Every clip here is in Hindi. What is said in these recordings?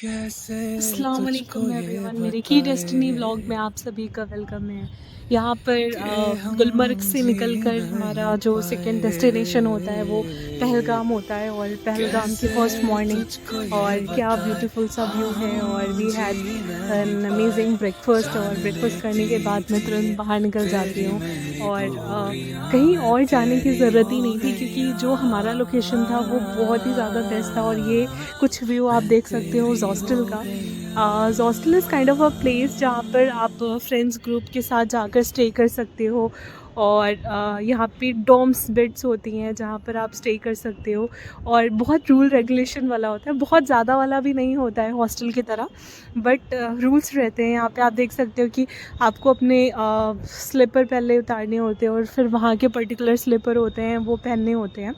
अस्सलाम वालेकुम एवरीवन, मेरे की डेस्टिनी व्लॉग में आप सभी का वेलकम है। यहाँ पर गुलमर्ग से निकलकर हमारा जो सेकंड डेस्टिनेशन होता है वो पहलगाम होता है, और पहलगाम की फ़र्स्ट मॉर्निंग और क्या ब्यूटीफुल सा व्यू है। और we had an amazing breakfast, और ब्रेकफास्ट करने के बाद मैं तुरंत बाहर निकल जाती हूँ। और कहीं और जाने की ज़रूरत ही नहीं थी, क्योंकि जो हमारा लोकेशन था वो बहुत ही ज़्यादा बेस्ट था। और ये कुछ व्यू आप देख सकते हो हॉस्टल का। Hostel is kind of a place जहाँ पर आप फ्रेंड्स ग्रुप के साथ जाकर स्टे कर सकते हो। और यहाँ पे डॉर्म्स बेड्स होती हैं जहाँ पर आप स्टे कर सकते हो। और बहुत रूल रेगुलेशन वाला होता है, बहुत ज़्यादा वाला भी नहीं होता है हॉस्टल की तरह, बट रूल्स रहते हैं। यहाँ पे आप देख सकते हो कि आपको अपने स्लीपर पहले उतारने होते हैं, और फिर वहाँ के पर्टिकुलर स्लीपर होते हैं वो पहनने होते हैं।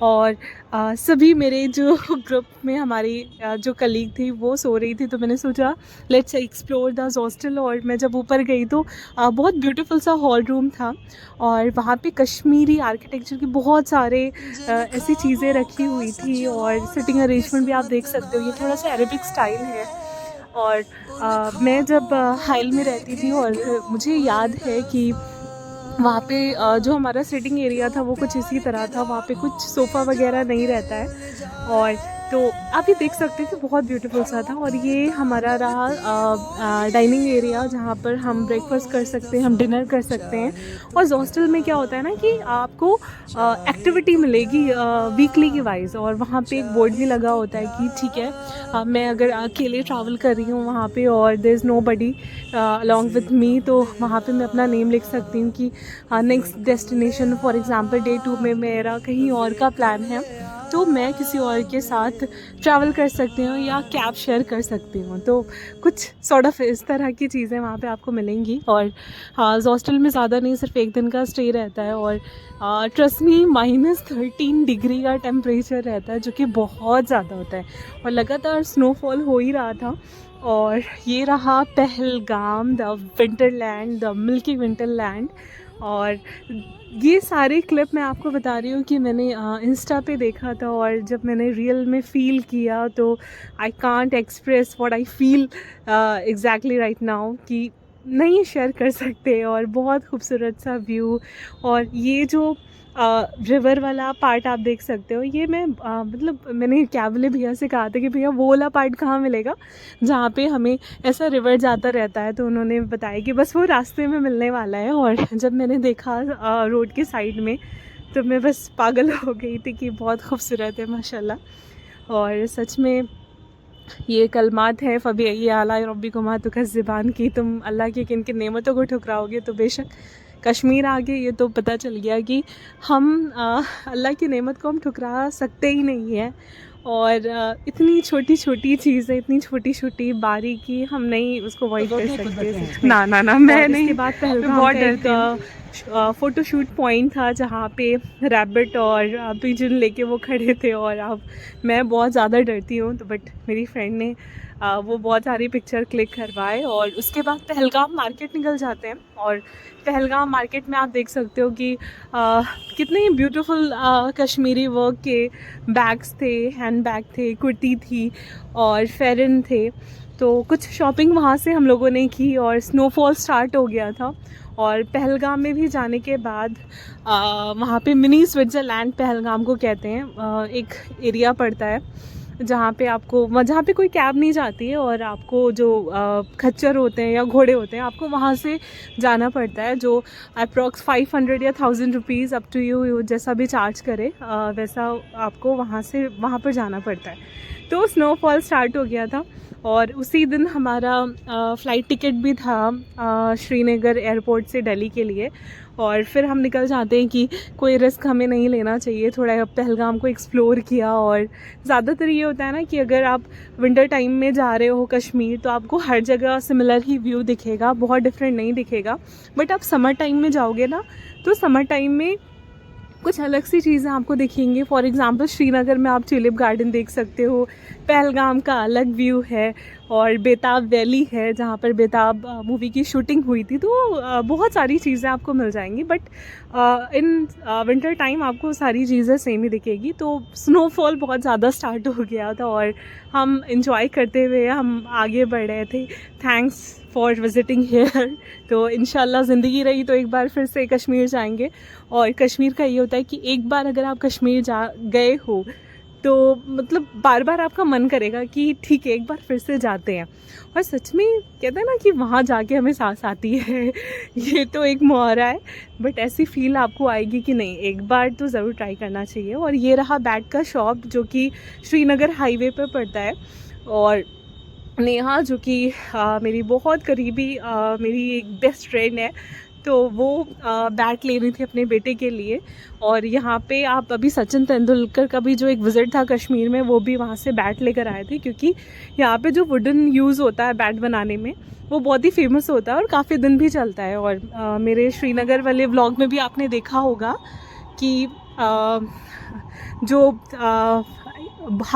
और सभी मेरे जो ग्रुप में हमारी जो कलीग थी वो सो रही थी, तो मैंने सोचा लेट्स एक्सप्लोर द हॉस्टल। और मैं जब ऊपर गई तो बहुत ब्यूटीफुल सा हॉल रूम था, और वहाँ पे कश्मीरी आर्किटेक्चर की बहुत सारे ऐसी चीज़ें रखी हुई थी। और सिटिंग अरेंजमेंट भी आप देख सकते हो, ये थोड़ा सा अरेबिक स्टाइल है। और मैं जब हाइल में रहती थी, और मुझे याद है कि वहाँ पे जो हमारा सिटिंग एरिया था वो कुछ इसी तरह था। वहाँ पे कुछ सोफ़ा वगैरह नहीं रहता है। और तो आप ये देख सकते हैं कि बहुत ब्यूटीफुल सा था। और ये हमारा रहा डाइनिंग एरिया, जहाँ पर हम ब्रेकफास्ट कर सकते हैं, हम डिनर कर सकते हैं। और हॉस्टल में क्या होता है ना कि आपको एक्टिविटी मिलेगी वीकली की वाइज, और वहाँ पे एक बोर्ड भी लगा होता है कि ठीक है मैं अगर अकेले ट्रैवल कर रही हूँ वहाँ पे और there is nobody along with me, तो वहाँ पे मैं अपना नेम लिख सकती हूँ कि next destination for example day 2 में मेरा कहीं और का प्लान है, तो मैं किसी और के साथ ट्रैवल कर सकती हूँ या कैब शेयर कर सकती हूँ। तो कुछ सॉर्ट ऑफ इस तरह की चीज़ें वहाँ पे आपको मिलेंगी। और हाँ, हॉस्टल में ज़्यादा नहीं, सिर्फ एक दिन का स्टे रहता है। और ट्रस्ट मी -13 डिग्री का टेम्परेचर रहता है, जो कि बहुत ज़्यादा होता है। और लगातार स्नोफॉल हो ही रहा था। और ये रहा Pahalgam, the winterland, the milky winterland. और ये सारे क्लिप मैं आपको बता रही हूँ कि मैंने इंस्टा पे देखा था, और जब मैंने रियल में फ़ील किया तो I can't express what I feel exactly right now, कि नहीं शेयर कर सकते। और बहुत खूबसूरत सा व्यू। और ये जो रिवर वाला पार्ट आप देख सकते हो, ये मैं मतलब मैंने कैब वाले भैया से कहा था कि भैया वो वाला पार्ट कहाँ मिलेगा जहाँ पे हमें ऐसा रिवर जाता रहता है। तो उन्होंने बताया कि बस वो रास्ते में मिलने वाला है। और जब मैंने देखा रोड के साइड में, तो मैं बस पागल हो गई थी कि बहुत खूबसूरत है माशाल्लाह। और सच में ये कलमात है फ़बी आला रब्बिकुमा तुकज़्ज़िबान, की तुम अल्लाह की किन किन नेमतों को ठुकराओगे। तो बेशक कश्मीर आ गए ये तो पता चल गया कि हम अल्लाह की नेमत को हम ठुकरा सकते ही नहीं हैं। और इतनी छोटी छोटी चीज़ें, इतनी छोटी छोटी बारीकी हम नहीं उसको अवॉइड कर सकते। ना ना ना, मैं नहीं। इसके बाद बहुत डर फ़ोटोशूट पॉइंट था जहाँ पे रैबिट और पिजन लेके वो खड़े थे। और अब मैं बहुत ज़्यादा डरती हूँ, तो बट मेरी फ्रेंड ने वो बहुत सारी पिक्चर क्लिक करवाए। और उसके बाद पहलगाम मार्केट निकल जाते हैं। और पहलगाम मार्केट में आप देख सकते हो कि कितने ब्यूटीफुल कश्मीरी वर्क के बैग्स थे, हैंड बैग थे, कुर्ती थी और फेरन थे। तो कुछ शॉपिंग वहाँ से हम लोगों ने की, और स्नोफॉल स्टार्ट हो गया था। और पहलगाम में भी जाने के बाद वहाँ पे मिनी स्विट्ज़रलैंड पहलगाम को कहते हैं, एक एरिया पड़ता है जहाँ पे कोई कैब नहीं जाती है, और आपको जो खच्चर होते हैं या घोड़े होते हैं आपको वहाँ से जाना पड़ता है, जो अप्रॉक्स 500 या 1000 रुपीज़ अप टू यू जैसा भी चार्ज करे वैसा आपको वहाँ पर जाना पड़ता है। तो स्नोफॉल स्टार्ट हो गया था, और उसी दिन हमारा फ़्लाइट टिकट भी था श्रीनगर एयरपोर्ट से दिल्ली के लिए। और फिर हम निकल जाते हैं कि कोई रिस्क हमें नहीं लेना चाहिए, थोड़ा पहलगाम को एक्सप्लोर किया। और ज़्यादातर ये होता है ना कि अगर आप विंटर टाइम में जा रहे हो कश्मीर, तो आपको हर जगह सिमिलर ही व्यू दिखेगा, बहुत डिफरेंट नहीं दिखेगा। बट आप समर टाइम में जाओगे ना, तो समर टाइम में कुछ अलग सी चीज़ें आपको दिखेंगी। फॉर एग्ज़ाम्पल श्रीनगर में आप ट्यूलिप गार्डन देख सकते हो, पहलगाम का अलग व्यू है, और बेताब वैली है जहाँ पर बेताब मूवी की शूटिंग हुई थी। तो बहुत सारी चीज़ें आपको मिल जाएंगी। बट इन विंटर टाइम आपको सारी चीज़ें सेम ही दिखेगी। तो स्नोफॉल बहुत ज़्यादा स्टार्ट हो गया था और हम इंजॉय करते हुए हम आगे बढ़ रहे थे। Thanks for visiting here. तो इंशाल्लाह ज़िंदगी रही तो एक बार फिर से कश्मीर जाएंगे। और कश्मीर का ये होता है कि एक बार अगर आप कश्मीर जा गए हो तो मतलब बार बार आपका मन करेगा कि ठीक है एक बार फिर से जाते हैं। और सच में कहते हैं ना कि वहाँ जाके हमें सांस आती है। ये तो एक मुहावरा है, बट ऐसी फील आपको आएगी कि नहीं एक बार तो ज़रूर ट्राई करना चाहिए। और ये रहा बैग का शॉप जो कि श्रीनगर हाईवे पर पड़ता है। और नेहा जो कि मेरी बहुत करीबी मेरी एक बेस्ट फ्रेंड है, तो वो बैट ले रही थी अपने बेटे के लिए। और यहाँ पे आप अभी सचिन तेंदुलकर का भी जो एक विज़िट था कश्मीर में, वो भी वहाँ से बैट लेकर आए थे, क्योंकि यहाँ पे जो वुडन यूज़ होता है बैट बनाने में वो बहुत ही फेमस होता है और काफ़ी दिन भी चलता है। और मेरे श्रीनगर वाले व्लॉग में भी आपने देखा होगा कि जो हाउस